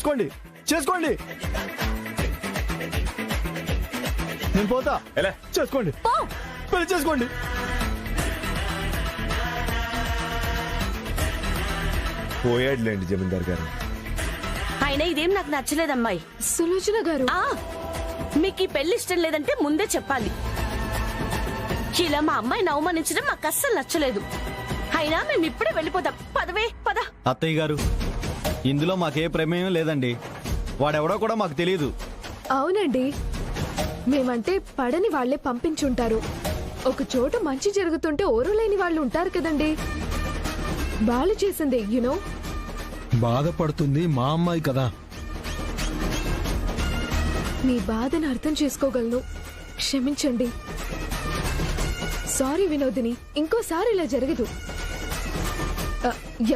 చేసుకోండి చేసుకోండి. నేను పోతా. చేసుకోండి, పెళ్లి చేసుకోండి. పోయాడులేండి జమీందార్ గారు. అయినా ఇదేం నాకు నచ్చలేదమ్మాయి. సులోచన గారు, మీకు ఈ పెళ్లి ఇష్టం లేదంటే ముందే చెప్పాలి. ఇలా మా అమ్మాయిని అవమానించడం మాకు అస్సలు నచ్చలేదు. అయినా మేము ఇప్పుడే వెళ్ళిపోతాం. పదవే పద. అత్తయ్య గారు, ఇందులో మాకే ప్రమేయం లేదండి. వాడెవడో కూడా మాకు తెలియదు. అవునండి, మేమంటే పడని వాళ్లే పంపించుంటారు. ఒక చోట మంచి జరుగుతుంటే ఓరలేని వాళ్ళు ఉంటారు కదండి. వాళ్ళు చేసింది యునో. బాధపడుతుంది మా అమ్మాయి కదా. మీ బాధను అర్థం చేసుకోగలను, క్షమించండి. సారీ వినోదిని, ఇంకోసారి ఇలా జరగదు.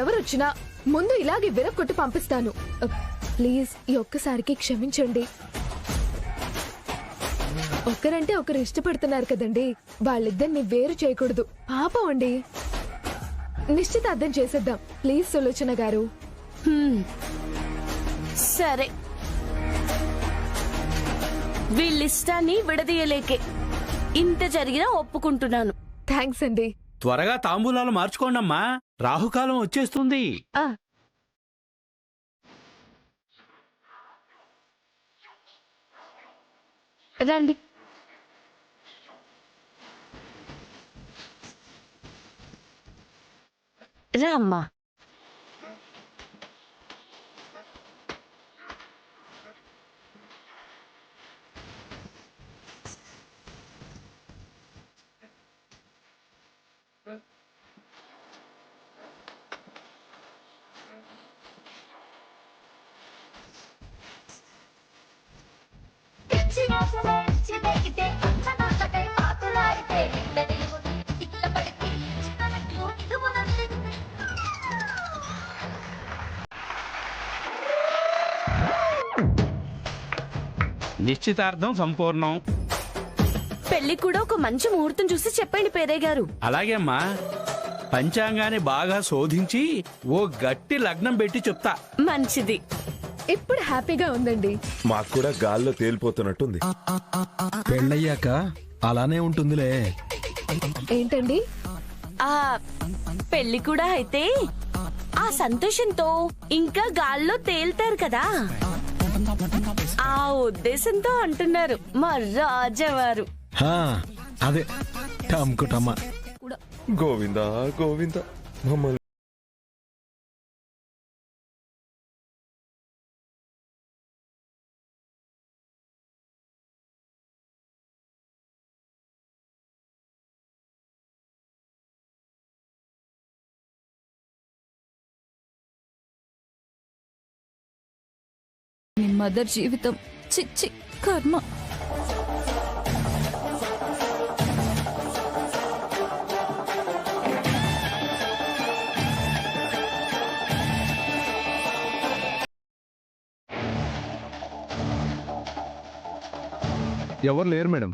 ఎవరొచ్చినా ముందు ఇలాగే విరక్కొట్టి పంపిస్తాను. ప్లీజ్ ఈ ఒక్కసారికి క్షమించండి. ఒకరంటే ఒకరు ఇష్టపడుతున్నారు కదండి, వాళ్ళిద్దరిని వేరు చేయకూడదు. పాపం అండి. నిశ్చితార్థం చేసేద్దాం ప్లీజ్ సులోచన గారు. సరే, వీళ్ళిష్టాన్ని విడదీయలేకే ఇంత జరిగినా ఒప్పుకుంటున్నాను. థ్యాంక్స్ అండి. త్వరగా తాంబూలాలు మార్చుకోండమ్మా, రాహుకాలం వచ్చేస్తుంది. రండి. రా అమ్మా. నిశ్చితార్థం సంపూర్ణం. పెళ్లి కూడా ఒక మంచి ముహూర్తం చూసి చెప్పండి పేరయ్య గారు. అలాగే అమ్మా, పంచాంగాన్ని బాగా శోధించి ఓ గట్టి లగ్నం పెట్టి చెప్తా. మంచిది. ఇప్పుడు హ్యాపీగా ఉందండి. మాకు కూడా గాల్లో తేలిపోతున్నట్టుంది. పెళ్ళయ్యాక అలానే ఉంటుందిలే. ఏంటండి? ఆ పెళ్లి కూడా అయితే ఆ సంతోషంతో ఇంకా గాల్లో తేల్తారు కదా, ఆ ఉద్దేశంతో అంటున్నారు మా రాజావారు. అదే టమ్కుటమ్మ. గోవిందా గోవిందా మమ్మల్ని. మీ మదర్ జీవితం చిచ్చి కర్మ. ఎవరు లేరు మేడం.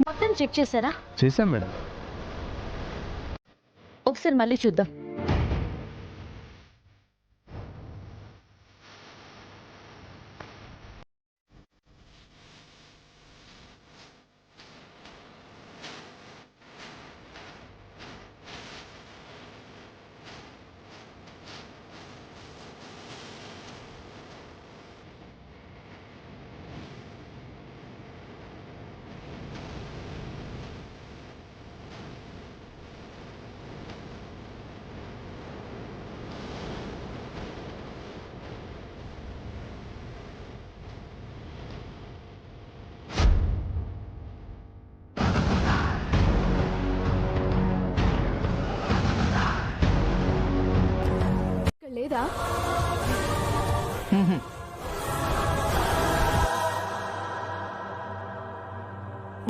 మొత్తం చెక్ చేశారా? చేశాం మేడం. ఒకసారి మళ్ళీ చూద్దాం. లేదా?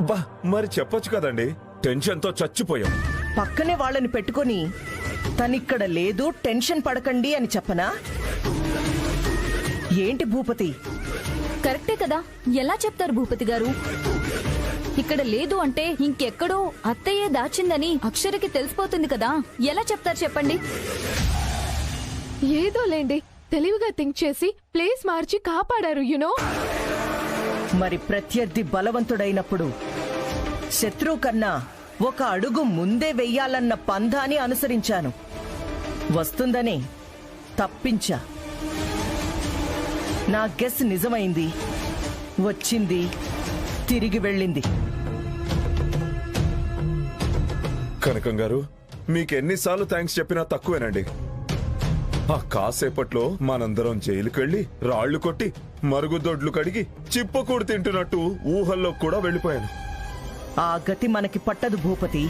బా మరి చెప్పొచ్చు కదండి, టెన్షన్తో చచ్చిపోయాం. పక్కనే వాళ్ళని పెట్టుకొని తనిక్కడ లేదు టెన్షన్ పడకండి అని చెప్పనా? ఏంటి భూపతి? కరెక్టే కదా, ఎలా చెప్తారు భూపతి గారు? ఇక్కడ లేదు అంటే ఇంకెక్కడో అత్తయ్యే దాచిందని అక్షరకి తెలిసిపోతుంది కదా, ఎలా చెప్తారు చెప్పండి? ఏదో లేండి, తెలివిగా థింక్ చేసి ప్లేస్ మార్చి కాపాడారు యునో. మరి ప్రత్యర్థి బలవంతుడైనప్పుడు శత్రువు కన్నా ఒక అడుగు ముందే వెయ్యాలన్న పంధాని అనుసరించాను. వస్తుందనే తప్పించా. నా గెస్ నిజమైంది. వచ్చింది, తిరిగి వెళ్ళింది. కనకం గారు, మీకెన్నిసార్లు థ్యాంక్స్ చెప్పినా తక్కువేనండి. ఆ కాసేపట్లో మనందరం జైలుకి వెళ్లి రాళ్లు కొట్టి మరుగుదొడ్లు కడిగి చిప్పకూడు తింటున్నట్టు ఊహల్లో కూడా వెళ్ళిపోయాను. ఆ గతి మనకి పట్టదు భూపతి.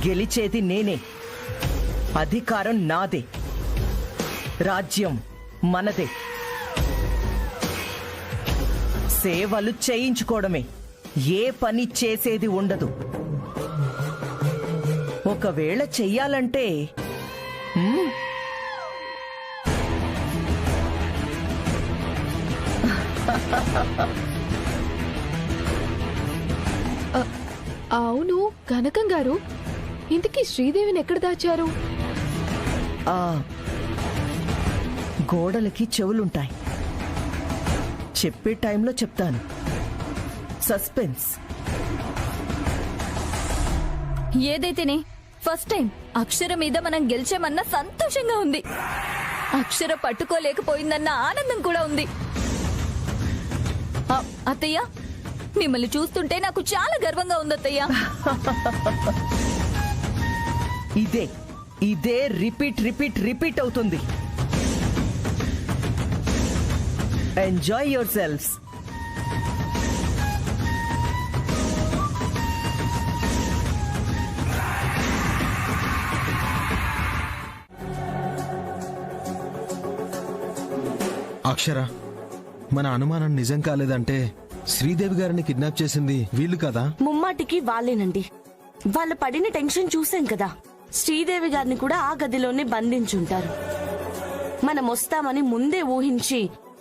గెలిచేది నేనే. అధికారం నాదే. రాజ్యం మనదే. సేవలు చేయించుకోవడమే, ఏ పని చేసేది ఉండదు. ఒకవేళ చెయ్యాలంటే అవును కనకం గారు, ఇంతకీ శ్రీదేవిని ఎక్కడ దాచారు? ఆ గోడలకి చెవులుంటాయి. చెప్పే టైంలో చెప్తాను. సస్పెన్స్. ఏదైతేనే ఫస్ట్ టైం అక్షర మీద మనం గెలిచామన్న సంతోషంగా ఉంది. అక్షర పట్టుకోలేకపోయిందన్న ఆనందం కూడా ఉంది. అత్తయ్య, మిమ్మల్ని చూస్తుంటే నాకు చాలా గర్వంగా ఉంది అత్తయ్య. ఇదే ఇదే రిపీట్ రిపీట్ రిపీట్ అవుతుంది. Enjoy your selfs. అక్షర, మన అనుమానం నిజం కాలేదంటే శ్రీదేవి గారిని కిడ్నాప్ చేసింది వీళ్ళు కదా? ముమ్మాటికి వాళ్ళేనండి. వాళ్ళు పడిన టెన్షన్ చూసాం కదా, శ్రీదేవి గారిని కూడా ఆ గదిలోనే బంధించుంటారు. మనం వస్తామని ముందే ఊహించి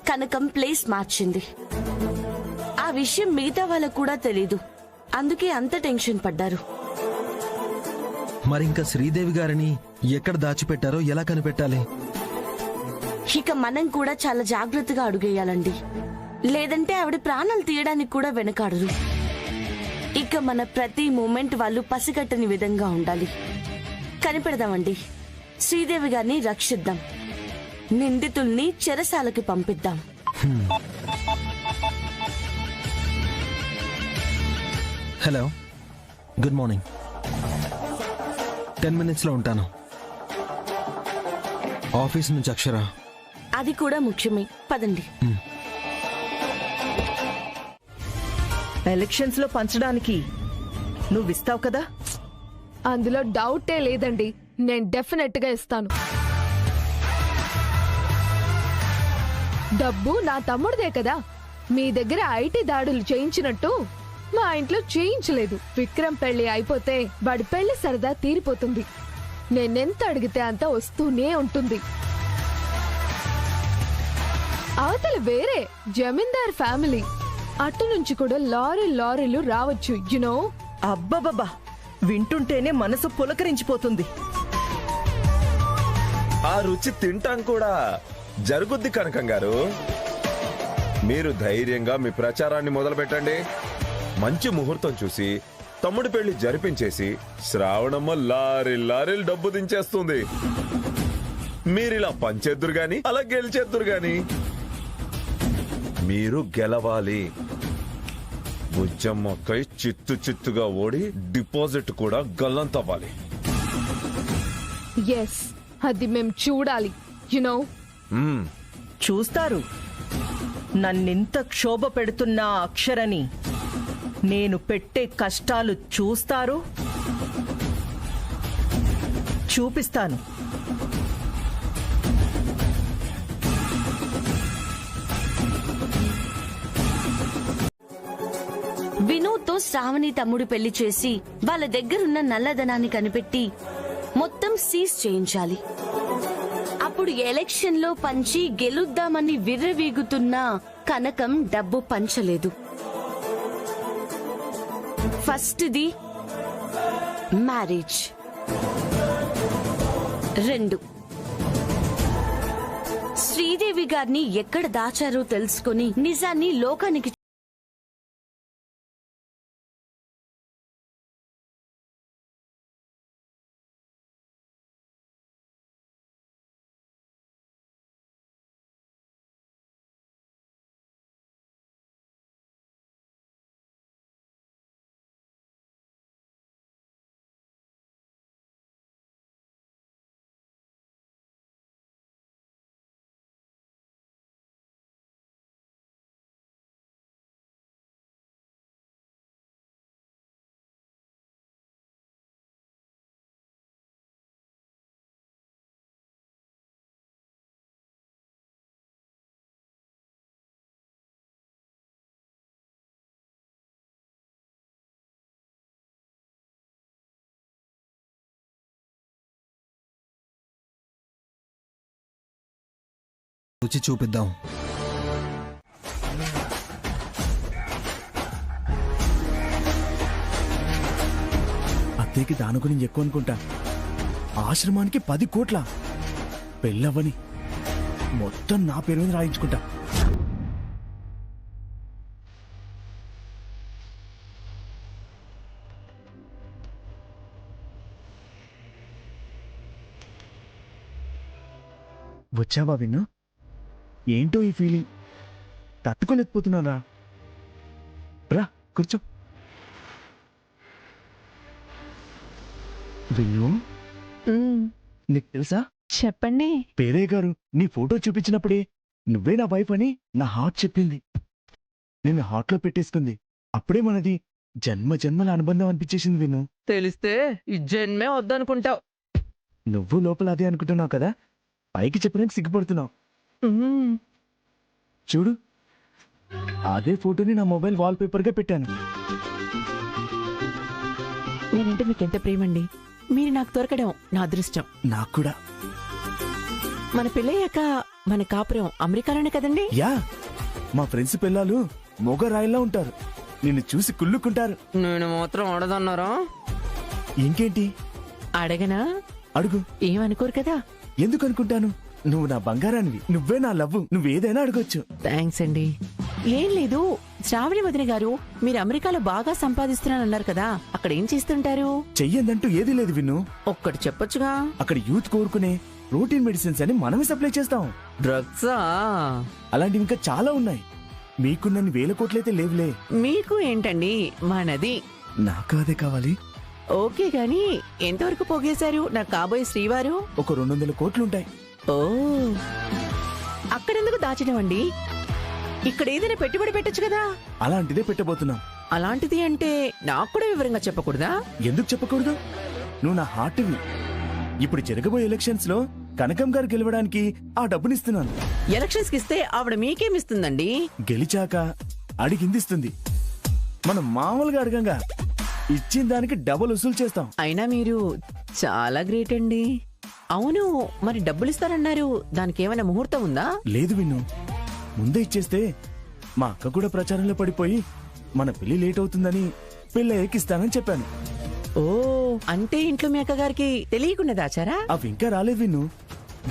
కనకం ప్లేస్ మార్చింది. ఆ విషయం మిగతా వాళ్ళకు కూడా తెలీదు, అందుకే అంత టెన్షన్ పడ్డారు. మరింకా శ్రీదేవి గారిని ఎక్కడ దాచిపెట్టారో ఎలా కనిపెట్టాలి? ఇక మనం కూడా చాలా జాగ్రత్తగా అడుగేయాలండి, లేదంటే ఆవిడ ప్రాణాలు తీయడానికి కూడా వెనకాడరు. ఇక మన ప్రతి మూమెంట్ వాళ్ళు పసిగట్టని విధంగా ఉండాలి. కనిపెడదామండి, శ్రీదేవి గారిని రక్షిద్దాం, నిందితుల్ని చెరసాలకి పంపిద్దాం. Hello, good morning. 10 minutes లో ఉంటాను. ఆఫీస్ నుంచి అక్షర. అది కూడా ముఖ్యమే, పదండి. ఎలక్షన్స్ లో పంచడానికి నువ్విస్తావు కదా? అందులో డౌటే లేదండి, నేను డెఫినెట్ గా ఇస్తాను. డబ్బు నా తమ్ముడిదే కదా. మీ దగ్గర ఐటీ దాడులు చేయించినట్టు మా ఇంట్లో చేయించలేదు. విక్రమ్ పెళ్లి అయిపోతే వాడి పెళ్లి సరదా తీరిపోతుంది. నేనెంత అడిగితే అంత వస్తూనే ఉంటుంది. అవతల వేరే జమీందార్ ఫ్యామిలీ, అటు నుంచి కూడా లారీలు రావచ్చు యునో. అబ్బబ్బబ్బా, వింటుంటేనే మనసు పులకరించిపోతుంది. ఆ రుచి తింటాం కూడా జరుగుద్ది కనకం గారు. మీరు ధైర్యంగా మీ ప్రచారాన్ని మొదలు పెట్టండి. మంచి ముహూర్తం చూసి తమ్ముడి పెళ్లి జరిపించేసి శ్రావణమ్మ లారీలు డబ్బు దించేస్తుంది. మీరిలా పంచేద్దురు గాని అలా గెలిచేద్దురు గాని మీరు గెలవాలి. బుజ్జమ్మకై చిత్తుగా ఓడి డిపాజిట్ కూడా గల్లంతవ్వాలి. ఎస్, అది మేం చూడాలి యునో. చూస్తారు. నన్నింత క్షోభ పెడుతున్న అక్షరని నేను పెట్టే కష్టాలు చూస్తారు. చూపిస్తాను. వినోద్ తో శ్రావణి తమ్ముడు పెళ్లి చేసి వాళ్ళ దగ్గరున్న నల్లధనాన్ని కనిపెట్టి మొత్తం సీజ్ చేయించాలి. అప్పుడు ఎలక్షన్ లో పంచి గెలుద్దామని విర్రవీగుతున్న కనకం డబ్బు పంచలేదు. ఫస్ట్ది మ్యారేజ్, 2 శ్రీదేవి గారిని ఎక్కడ దాచారో తెలుసుకుని నిజాన్ని లోకానికి రుచి చూపిద్దాం. అత్తయ్యకి దాని గురించి ఎక్కువ అనుకుంటా. ఆశ్రమానికి 10 కోట్ల పెళ్ళవని మొత్తం నా పేరు మీద రాయించుకుంటా. వచ్చావా విన్ను? ఏంటో ఈ ఫీలింగ్ తట్టుకోలేకపోతున్నారా? రా కూర్చో. విన్ను, నీకు తెలుసా? చెప్పండి. పేరయ్య గారు నీ ఫోటో చూపించినప్పుడే నువ్వే నా వైఫ్ అని నా హార్ట్ చెప్పింది. నిన్ను హార్ట్లో పెట్టేసుకుంది. అప్పుడే మనది జన్మ జన్మల అనుబంధం అనిపించేసింది విన్ను. తెలిస్తే ఈ జన్మే వద్దనుకుంటావు. నువ్వు లోపల అదే అనుకుంటున్నావు కదా, పైకి చెప్పడానికి సిగ్గుపడుతున్నావు. చూడు, అదే ఫోటోని నా మొబైల్ వాల్ పేపర్ గా పెట్టాను. నేనంటే మీకెంత ప్రేమండి. మీరు నాకు దొరకడం నా అదృష్టం. నాకు కూడా. మన పెళ్ళయ్యాక మన కాపురం అమెరికాలోనే కదండి? యా, మా ఫ్రెండ్స్ పిల్లలు మొగరాయిల్లా ఉంటారు. నిన్ను చూసి కుళ్ళుకుంటారు. నేను మాత్రం ఆడదన్నారా? ఇంకేంటి అడగనా? అడుగు. ఏమనుకోరు కదా? ఎందుకు అనుకుంటాను? నువ్వు నా బంగారానివి. నువ్వే నా లవ్వు. నువ్వేదైనా అడగొచ్చు. థ్యాంక్స్ అండి. ఏం లేదు, శ్రావణి వదిన గారు మీరు అమెరికాలో బాగా సంపాదిస్తున్నారన్నారు కదా, అక్కడ ఏం చేస్తుంటారు? చెయ్యందంటూ ఏదీ లేదు విన్ను. ఒక్కటి చెప్పొచ్చుగా. అక్కడ యూత్ కోరుకునే ప్రోటీన్ మెడిసిన్స్ అని మనమే సప్లై చేస్తాం. డ్రగ్సా? అలాంటివి ఇంకా చాలా ఉన్నాయి. మీకున్నన్ని 1000 కోట్లయితే లేవులే. మీకు ఏంటండి, మనది. నాకు అదే కావాలి. ఓకే గాని ఎంతవరకు పోగేశారు నాకు కాబోయే శ్రీవారు? ఒక 200 కోట్లుంటాయి. ఓ, అక్కడెందుకు దాచడం అండి? ఇక్కడ ఏదైనా పెట్టుబడి పెట్టొచ్చు కదా. అలాంటిదే పెట్టబోతున్నాం. అలాంటిది అంటే నాకు కూడా వివరంగా చెప్పకూడదా? ఎందుకు చెప్పకూడదు? నువ్వు నా హార్ట్వి. ఇప్పుడు జరగబోయే ఎలక్షన్స్ లో కనకం గారు గెలవడానికి ఆ డబ్బునిస్తున్నాను. ఎలక్షన్స్ కి ఇస్తే ఆవిడ మీకేమిస్తుందండి? గెలిచాక అడిగిందిస్తుంది. మనం మామూలుగా అడగంగా ఇచ్చిన దానికి డబుల్ వసూలు చేస్తాం. అయినా మీరు చాలా గ్రేట్ అండి. అవును, మరి డబ్బులు ఇస్తారన్నారు, దానికి ఏమైనా ముహూర్తం ఉందా? లేదు విన్ను, ముందే ఇచ్చేస్తే మా అక్క కూడా ప్రచారంలో పడిపోయి మన పెళ్లి లేట్ అవుతుందని పెళ్ళయ్యకి ఇస్తానని చెప్పాను. ఓ, అంటే ఇంట్లో మీ అక్కగారికి తెలియకుండా దాచారా? అవి ఇంకా రాలేదు విన్ను.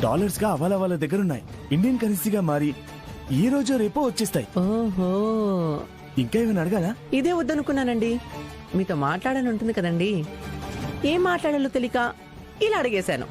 డాలర్స్ గా అవాల వాళ్ళ దగ్గరున్నాయి. ఇండియన్ కరెన్సీగా మారి ఈ రోజు రేపో వచ్చేస్తాయి. ఓహో, ఇంకా ఏమైనా అడగాలా? ఇదే వద్దనుకున్నానండి. మీతో మాట్లాడాలని ఉంటుంది కదండి, ఏం మాట్లాడాలో తెలియక ఇలా అడిగేశాను.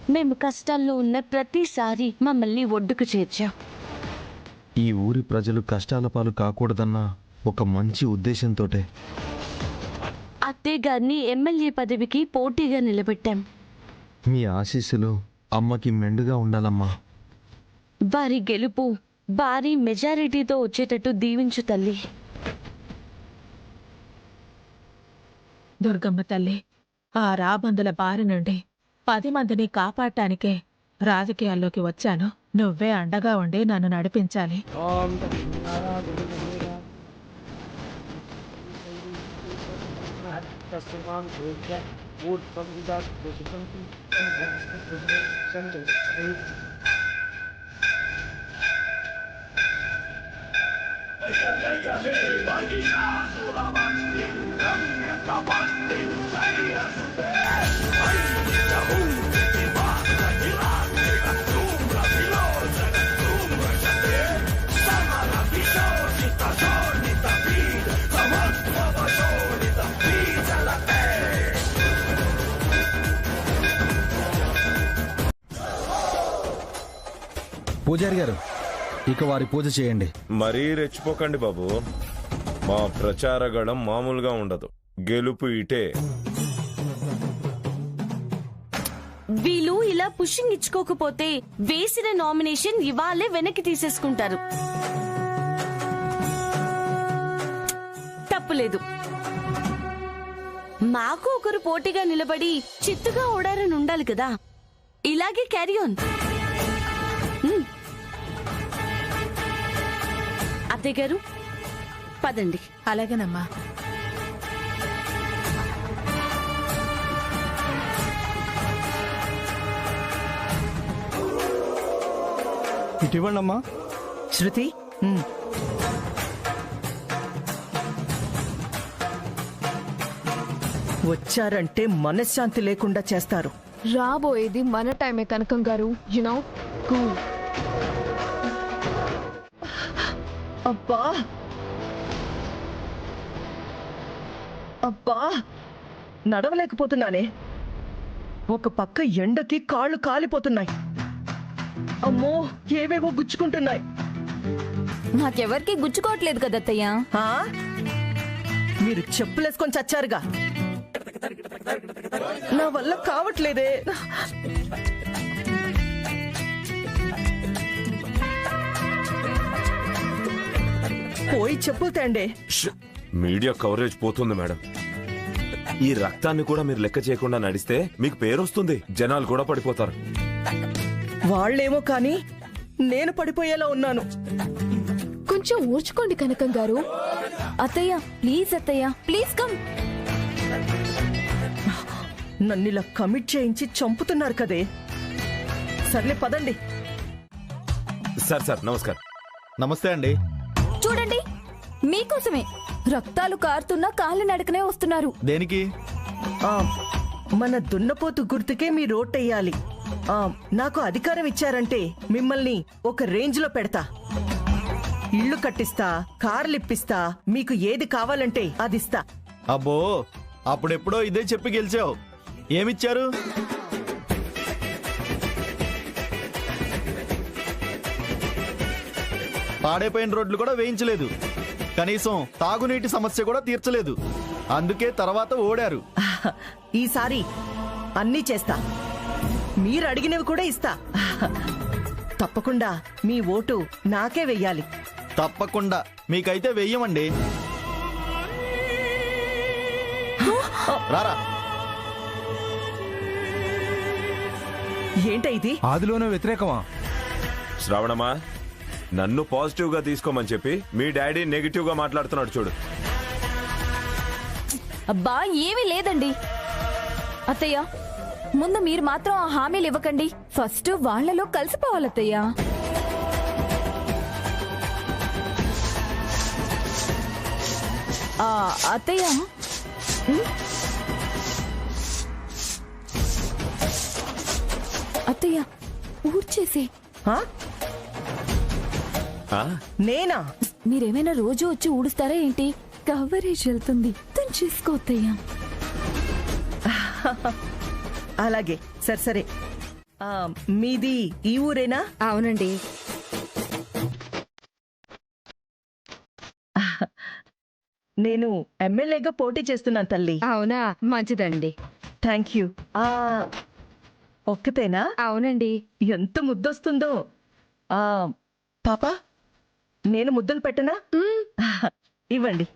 మేము కష్టాల్లో ఉన్న ప్రతిసారి మమ్మల్ని ఒడ్డుకు చేర్చా. ఈ ఊరి ప్రజలు కష్టాల పాలు కాకూడదన్న ఒక మంచి ఉద్దేశంతోటే అత్తయ్య గారిని ఎమ్మెల్యే పదవికి పోటీగా నిలబెట్టాం. మీ ఆశీస్సులు అమ్మకి మెండుగా ఉండాలమ్మా. వారి గెలుపు భారీ మెజారిటీతో వచ్చేటట్టు దీవించు తల్లి. దుర్గమ్మ తల్లి, ఆ రాబందుల బారి నుండి 10 మందిని కాపాడటానికే రాజకీయాల్లోకి వచ్చాను. నువ్వే అండగా ఉండి నన్ను నడిపించాలి. పూజారి గారు, ఇక వారి పూజ చేయండి. మరీ రెచ్చిపోకండి బాబు. మా ప్రచారగణం మామూలుగా ఉండదు. గెలుపు ఇటే. వీళ్ళు ఇలా పుషింగ్ ఇచ్చుకోకపోతే వేసిన నామినేషన్ ఇవాళే వెనక్కి తీసేసుకుంటారు. తప్పులేదు. మాకు ఒకరు పోటీగా నిలబడి చిత్తుగా ఓడారని ఉండాలి కదా. ఇలాగే క్యారీ ఆన్. అత్తయ్య గారు పదండి. అలాగేనమ్మా. ఇటీవండి అమ్మా. శృతి, వచ్చారంటే మనశ్శాంతి లేకుండా చేస్తారు. రాబోయేది మన టైమే కనకం గారు. You know cool. అబ్బా అబ్బా, నడవలేకపోతున్నానే. ఒక పక్క ఎండకి కాళ్ళు కాలిపోతున్నాయి. అమ్మో, ఏవేవో గుచ్చుకుంటున్నాయి. నాకెవరికి గుచ్చుకోవట్లేదు కదా అత్తయ్య. ఆ? మీరు చెప్పులేసుకొని చచ్చారుగా. నా వల్ల కావట్లేదే. పోయి చెప్పులు తేండే. మీడియా కవరేజ్ పోతుంది మేడం. ఈ రక్తాన్ని కూడా మీరు లెక్క చేయకుండా నడిస్తే మీకు పేరొస్తుంది. జనాలు కూడా పడిపోతారు. వాళ్ళేమో కానీ నేను పడిపోయేలా ఉన్నాను. కొంచెం ఊర్చుకోండి కనకం గారు. అత్తయ్య ప్లీజ్, అత్తయ్య ప్లీజ్ కమ్. నన్నిలా కమిట్ చేయించి చంపుతున్నారు కదే. సర్లే పదండి. సార్ నమస్కారం. నమస్తే అండి. చూడండి, మీకోసమే రక్తాలు కారుతున్నా కాలి నడకనే వస్తున్నారు. దేనికి? మన దున్నపోతు గుర్తుకే మీరు ఓటెయ్యాలి. నాకు అధికారం ఇచ్చారంటే మిమ్మల్ని ఒక రేంజ్ లో పెడతా. ఇళ్లు కట్టిస్తా, కార్లు ఇప్పిస్తా, మీకు ఏది కావాలంటే అదిస్తా. అబ్బో, అప్పుడెప్పుడో ఇదే చెప్పి గెలిచావు. ఏమిచ్చారు? పాడైపోయిన రోడ్లు కూడా వేయించలేదు. కనీసం తాగునీటి సమస్య కూడా తీర్చలేదు. అందుకే తర్వాత ఓడారు. ఈసారి అన్నీ చేస్తా. మీరు అడిగినవి కూడా ఇస్తా. తప్పకుండా మీ ఓటు నాకే వెయ్యాలి. తప్పకుండా. మీకైతే వెయ్యమండి. రారా. ఏంట ఇది? ఆదిలోనే వ్యతిరేకమా? శ్రావణమా, నన్ను పాజిటివ్ గా తీసుకోమని చెప్పి మీ డాడీ నెగిటివ్ గా మాట్లాడుతున్నాడు చూడు. అబ్బా ఏమీ లేదండి. అత్తయ్య, ముందు మీరు మాత్రం ఆ హామీలు ఇవ్వకండి. ఫస్ట్ వాళ్లలో కలిసిపోవాలత్తయ్య. అత్తయ్య అత్తయ్య ఊడ్చేసే. ఆ? నేనా? మీరేమైనా రోజు వచ్చి ఊడుస్తారా ఏంటి? కవరేజ్ వెళ్తుంది, చేసుకో అత్తయ్య. అలాగే, సరే సరే. మీది ఈ ఊరేనా? అవునండి. నేను ఎమ్మెల్యేగా పోటీ చేస్తున్నాను తల్లి. అవునా, మంచిదండి. Thank you. ఒక్కతేనా? అవునండి. ఎంత ముద్దొస్తుందో. పాప, నేను ముద్దలు పెట్టనా? ఇవ్వండి.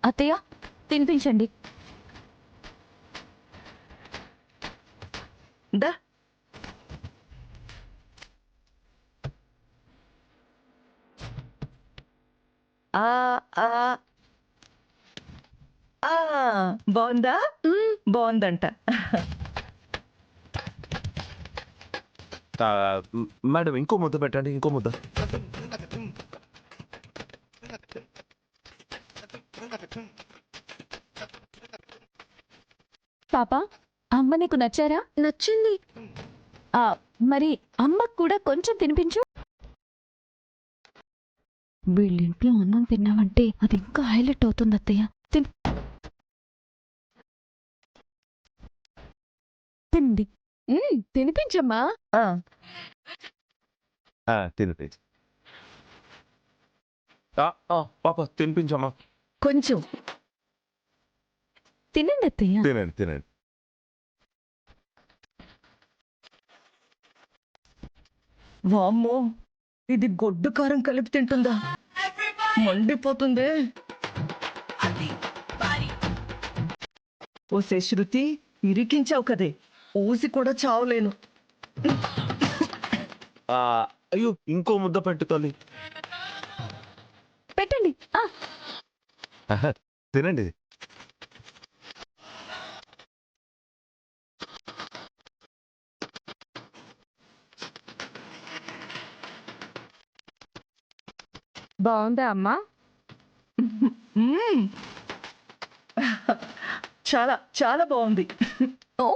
అత్తయ్య తినిపించండి. దా. బాగుందా? బాగుందంట. మేడం, ఇంకో ముద్ద పెట్టండి, ఇంకో ముద్ద. పాప, అమ్మ నీకు నచ్చారా? నచ్చింది. మరి అమ్మకు కూడా కొంచెం తినిపించు. వీళ్ళింట్లో అన్నం తిన్నావంటే అది ఇంకా హైలైట్ అవుతుంది అత్తయ్య. తిండి తినిపించమ్మా. తిని పాప, తినిపించమ్మా. కొంచెం తినండి అత్తయ్య. తినండి తినండి. వామ్మో, ఇది గొడ్డు కారం కలిపి తింటుందా? మండిపోతుంది. ఓసే శృతి, ఇరికించావు కదే, ఊసి కూడా చావలేను. అయ్యో, ఇంకో ముద్ద పెట్టు తల్లి. పెట్టండి. తినండి. బాగుందా అమ్మా? చాలా చాలా బాగుంది. ఓ,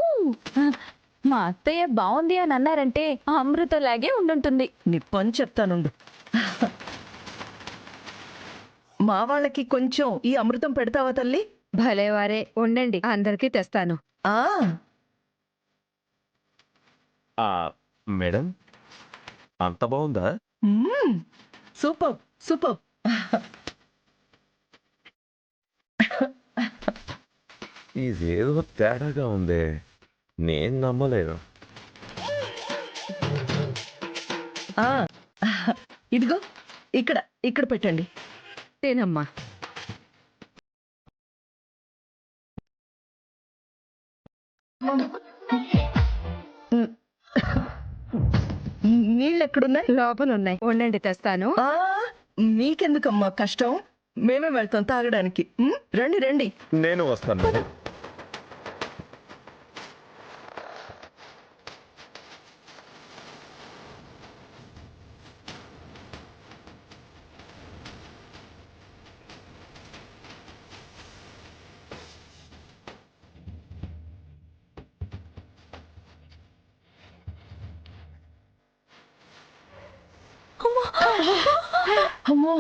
మా అత్తయ్య బాగుంది అని అన్నారంటే అమృతలాగే ఉండుంటుంది. నిప్పని చెప్తానుండు. మా వాళ్ళకి కొంచెం ఈ అమృతం పెడతావా తల్లి? భలేవారే, ఉండండి, అందరికీ తెస్తాను. మేడం, అంత బాగుందా? Super super. ఇదేదో తేడాగా ఉందే, నేను నమ్మలేను. ఇదిగో, ఇక్కడ ఇక్కడ పెట్టండి. తినమ్మా. నీళ్ళు ఎక్కడున్నాయి? లోపల ఉన్నాయి, ఉండండి తెస్తాను. మీకెందుకమ్మా కష్టం, మేమే వెళ్తాం తాగడానికి. రండి రండి. నేను వస్తాను. అమ్మో,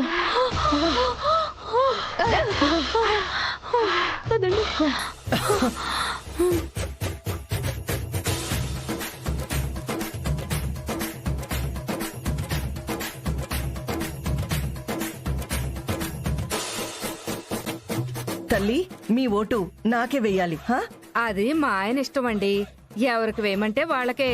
తల్లి, మీ ఓటు నాకే వెయ్యాలి. అది మా ఆయన ఇష్టం అండి, ఎవరికి వేయమంటే వాళ్ళకే.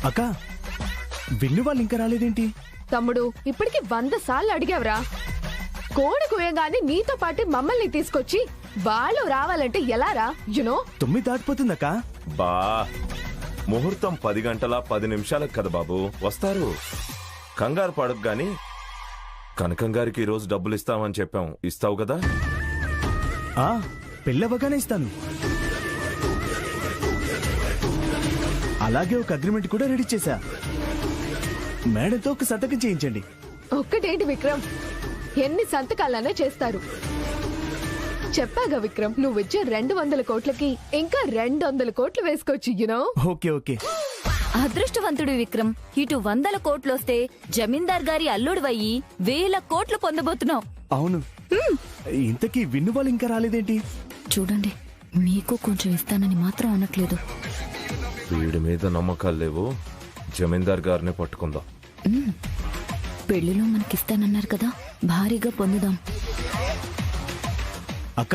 అక్క, విన్ను వాళ్ళు ఇంకా రాలేదేంటి? తమ్ముడు, ఇప్పటికి 100 సార్లు అడిగావురా. కోడి కుయ్యగానే నీతో పాటు మమ్మల్ని తీసుకొచ్చి వాళ్ళు రావాలంటే ఎలారా? యునో 9 దాటిపోతుందక్క. బా, ముహూర్తం 10 గంటల 10 నిమిషాలకు కదా బాబు, వస్తారు. కంగారు పడకు గాని, కనకం గారికి ఈరోజు డబ్బులు ఇస్తామని చెప్పాం, ఇస్తావు కదా? పెళ్ళవగానే ఇస్తాను. అలాగే ఒక అగ్రిమెంట్ కూడా రెడీ చేశా. మేడంతో ఒక సంతకం చేయించండి. ఒక్కటేంటి విక్రమ్, ఎన్ని సంతకాలనే చేస్తారు. చెప్పాగా విక్రమ్, నువ్విచ్చే 200 కోట్లకి ఇంకా 200 కోట్లు వేసుకోవచ్చు. యునో. Okay okay. అదృష్టవంతుడు విక్రమ్. ఇటు 100 కోట్లొస్తే జమీందార్ గారి అల్లుడివయ్యి 1000 కోట్లు పొందబోతున్నావు. అవును. ఇంతకీ విన్ను వాళ్ళు ఇంకా రాలేదేంటి? చూడండి, మీకు కొంచెం ఇస్తానని మాత్రం అనట్లేదు. వీడి మీద నమ్మకాలు లేవు, జమీందార్ గారిని పట్టుకుందాం. పెళ్లిలో మనకిస్తానన్నారు కదా, భారీగా పొందుదాం. అక్క,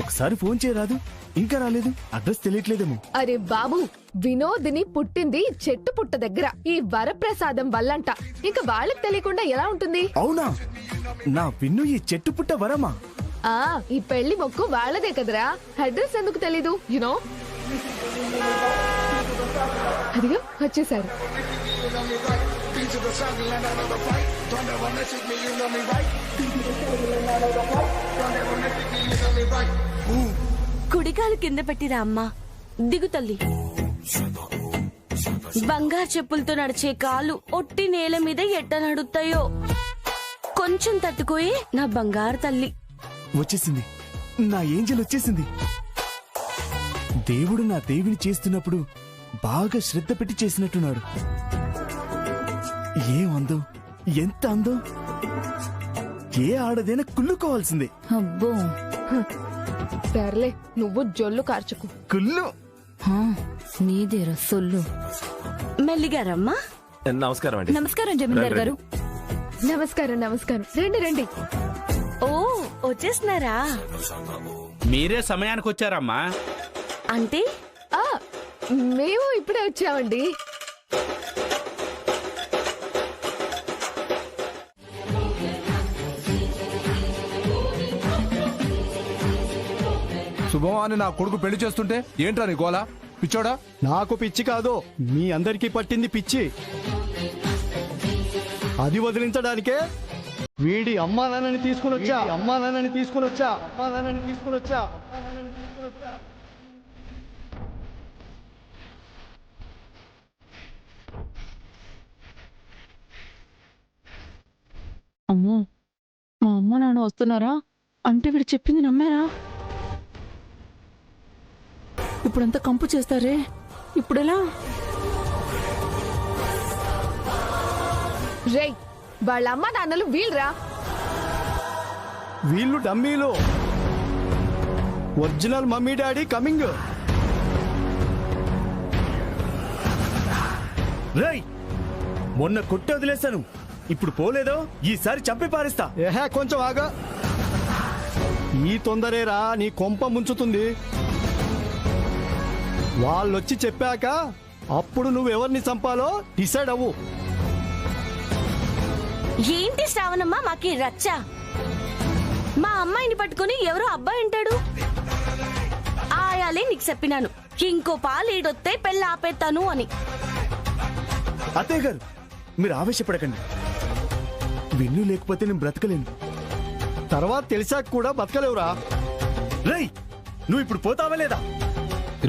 ఒకసారి ఫోన్ చేయరాదు? ఇంకా రాలేదు, అడ్రస్ తెలియట్లేదేమో. అరే బాబు, వినోదిని పుట్టింది చెట్టు పుట్ట దగ్గర, ఈ వరప్రసాదం వల్లంట. ఇంకా వాళ్ళకి తెలియకుండా ఎలా ఉంటుంది? అవునా? నా విన్ను ఈ చెట్టు పుట్ట వరమా? ఈ పెళ్లి మొక్కు వాళ్ళదే కదరా, అడ్రస్ ఎందుకు తెలీదు? యునో. అదిగో వచ్చేసారు. కుడికాలు కింద పెట్టిరా అమ్మా, దిగు తల్లి. బంగారు చెప్పులతో నడిచే కాలు ఒట్టి నేల మీద ఎట్ట నడుస్తాయో, కొంచెం తట్టుకోయి నా బంగారు తల్లి. వచ్చేసింది, నా ఏంజల్ వచ్చేసింది. దేవుడు నా దేవిని చేస్తున్నప్పుడు బాగా శ్రద్ధ పెట్టి చేసినట్టున్నాడు. ఏం అందం, ఎంత అందం! ఏ ఆడదైనా కుళ్ళుకోవాల్సిందే. అబ్బో, సర్లే, నువ్వు జొల్లు కార్చుకు. కుళ్ళు నీదేరా సొల్లు. మెల్లిగారమ్మా. నమస్కారం అండి. నమస్కారం జమీందార్ గారు. నమస్కారం నమస్కారం, రండి రండి. ఓ, వచ్చేస్తున్నారా? మీరే సమయానికి వచ్చారమ్మా. అంటే మేము ఇప్పుడే వచ్చామండి. శుభమాని నా కొడుకు పెళ్లి చేస్తుంటే ఏంట్రా నీ గోలా? పిచ్చోడా? నాకు పిచ్చి కాదు, మీ అందరికీ పట్టింది పిచ్చి. అది వదిలించడానికే వీడి అమ్మా నాన్నని తీసుకుని వచ్చా. అమ్మో, మా అమ్మ నాన్న వస్తున్నారా అంటే వీడు చెప్పింది నమ్మారా? ఇప్పుడంతా కంపు చేస్తారే, ఇప్పుడెలా? రేయ్, వాళ్ళ అమ్మ నాన్నలు వీళ్ళరా? వీళ్ళు డమ్మీలు, ఒరిజినల్ మమ్మీ డాడీ కమింగ్. రేయ్, మొన్న కొట్టి వదిలేశాను, ఇప్పుడు పోలేదో ఈసారి చంపి పారేస్తా. ఏహే, కొంచెం ఆగా. ఈ తొందరేరా నీ కొంప ముంచుతుంది. వాళ్ళొచ్చి చెప్పాక అప్పుడు నువ్వెవరిని చంపాలో డిసైడ్ అవ్వు. ఏంటి శ్రావణమ్మా మాకి రచ్చ? మా అమ్మాయిని పట్టుకుని ఎవరో అబ్బాయి అంటాడు. ఆయాలే నీకు చెప్పినాను, ఇంకో పాలీడొత్తే పెళ్ళి ఆపేస్తాను అని. అత్తయ్య గారు, మీరు ఆవేశపడకండి. విన్ను లేకపోతే నేను బ్రతకలేను. తర్వాత తెలిసాక కూడా బతకలేవురా. రేయ్, నువ్వు ఇప్పుడు పోతావా లేదా?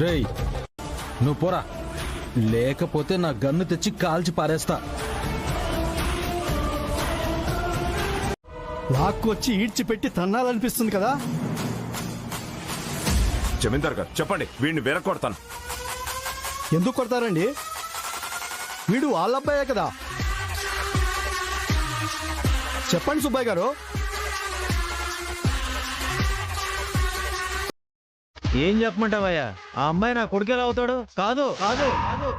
రేయ్, నువ్వు పోరా, లేకపోతే నా గన్ను తెచ్చి కాల్చి పారేస్తా. లాక్కొచ్చి ఈడ్చిపెట్టి తన్నాలనిపిస్తుంది కదా. జమీందార్ గారు చెప్పండి, వీడిని వెరకొడతాను. ఎందుకు కొడతారండి? వీడు వాళ్ళ అబ్బాయే కదా. చెప్పండి సుబ్బయ్య గారు. ఏం చెప్పమంటావయ్యా? ఆ అమ్మాయి నా కొడుకు ఎలా అవుతాడు? కాదు కాదు కాదు.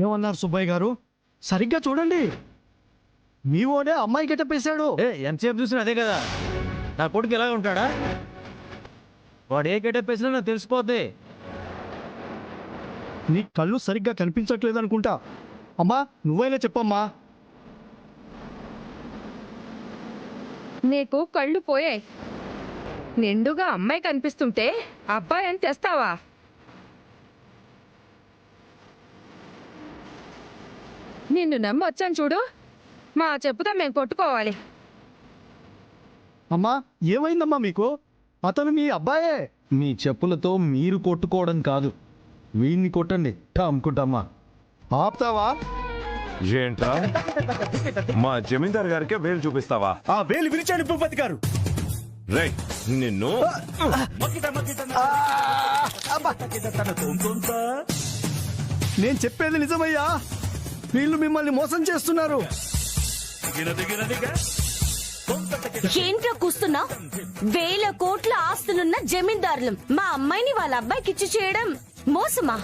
ఏమన్నారు సుబ్బయ్య గారు? సరిగ్గా చూడండి, మీ ఓడే అమ్మాయి గెటపేశాడు. ఎంతసేపు చూసినా అదే కదా. నా కొడుకు ఎలా ఉంటాడా? వాడు ఏ గెటప్ వేసినా నాకు తెలిసిపోద్ది. నీ కళ్ళు సరిగ్గా కనిపించట్లేదు అనుకుంటా. అమ్మా, నువ్వైనా చెప్పమ్మా. నీకు కళ్ళు పోయాయి. నిండుగా అమ్మాయి కనిపిస్తుంటే అబ్బాయి అని తెస్తావా? నిన్ను నమ్మొచ్చాను చూడు. మా చెప్పుతో మేము కొట్టుకోవాలి. అమ్మా ఏమైందమ్మా మీకు? అతను మీ అబ్బాయే. మీ చెప్పులతో మీరు కొట్టుకోవడం కాదు, వీడిని కొట్టండి అమ్ముకుంటామా. ఆపుతావా? ఏంట్రా మా జమీందార్ గారికే వేలు చూపిస్తావా? ఆ వేలు విరిచాడు భూపతి గారు. రేయ్ నిన్ను నేను చెప్పేది నిజమయ్యా, వీళ్ళు మిమ్మల్ని మోసం చేస్తున్నారు. ఏంట్రా కూస్తున్నా? 1000 కోట్ల ఆస్తులున్న జమీందారులం మా అమ్మాయిని వాళ్ళ అబ్బాయికి ఇచ్చి చేయడం మోసమా?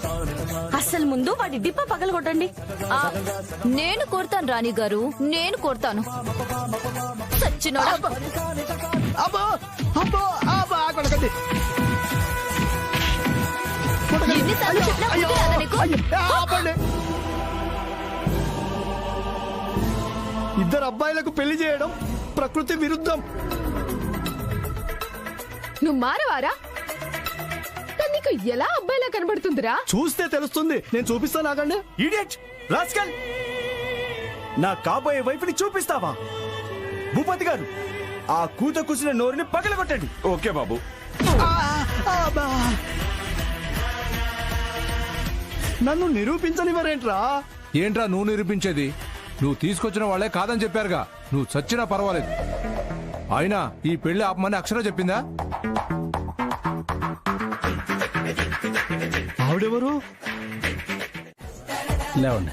అసలు ముందు వాడి డిప్ప పగలగొట్టండి. నేను కొడతాను రాణి గారు, నేను కొడతాను. సచ్చినోడా. అబ్బో అబ్బో అబ్బా కొడకండి. ఎన్నిసార్లు చెప్పినా బుద్ధి రాదా నీకు? ఆపండి. ఇద్దరు అబ్బాయిలకు పెళ్లి చేయడం ప్రకృతి విరుద్ధం. నువ్వు మారవారా? నీకు ఎలా అబ్బాయిలా కనబడుతుందిరా? చూస్తే తెలుస్తుంది. నేను చూపిస్తాను, ఆగండి. ఇడియట్ రాస్కల్, నా కాబోయే వైపుని చూపిస్తావా? భూపతి గారు, ఆ కూత కూసిన నోరుని పగలగొట్టండి. ఓకే బాబు. నన్ను నిరూపించనివ్వరేంట్రా? ఏంట్రా నువ్వు నిరూపించేది? నువ్వు తీసుకొచ్చిన వాళ్ళే కాదని చెప్పారుగా. నువ్వు చచ్చినా పర్వాలేదు. అయినా ఈ పెళ్లి ఆపమని అక్షర చెప్పిందా? ఆవిడెవరు? లేవండి,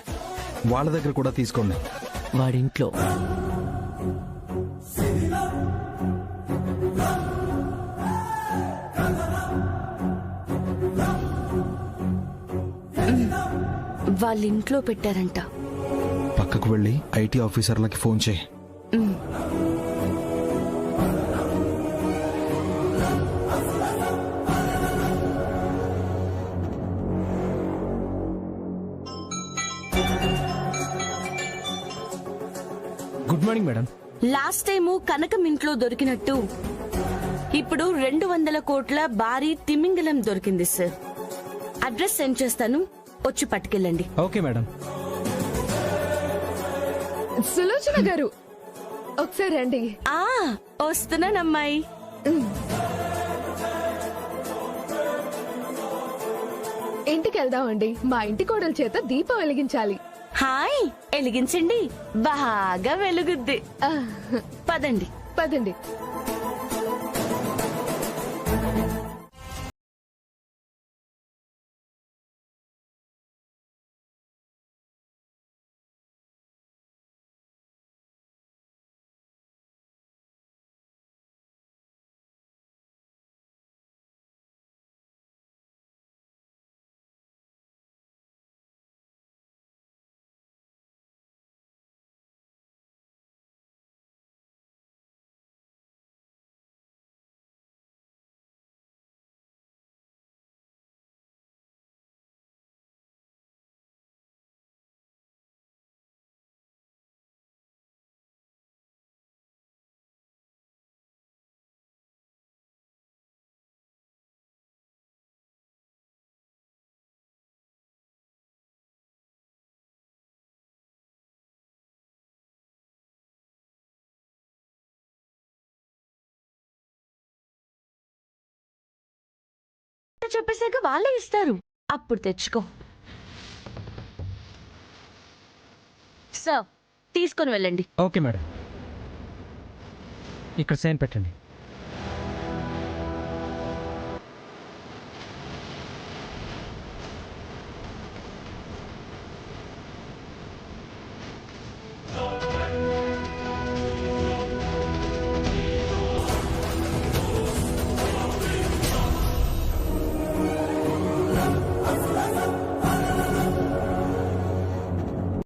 వాళ్ళ దగ్గర కూడా తీసుకోండి. వాడింట్లో వాళ్ళ ఇంట్లో పెట్టారంట. పక్కకు వెళ్ళి ఐటీ ఆఫీసర్లకి ఫోన్ చేయి. Good morning madam. Last time కనకం ఇంట్లో దొరికినట్టు ఇప్పుడు 200 కోట్ల భారీ తిమింగలం దొరికింది సార్. అడ్రస్ సెండ్ చేస్తాను, వచ్చి పట్టుకెళ్ళండి. Okay madam. సులోచన గారు ఒకసారి రండి. వస్తున్నానమ్మాయి. ఇంటికి వెళ్దామండి. మా ఇంటి కోడల చేత దీపం వెలిగించాలి. హాయ్, వెలిగించండి, బాగా వెలుగుద్ది. పదండి పదండి. చెప్పేసాక వాళ్ళే ఇస్తారు, అప్పుడు తెచ్చుకో. సార్ తీసుకొని వెళ్ళండి. ఓకే మేడం, ఇక్కడ సైన్ పెట్టండి.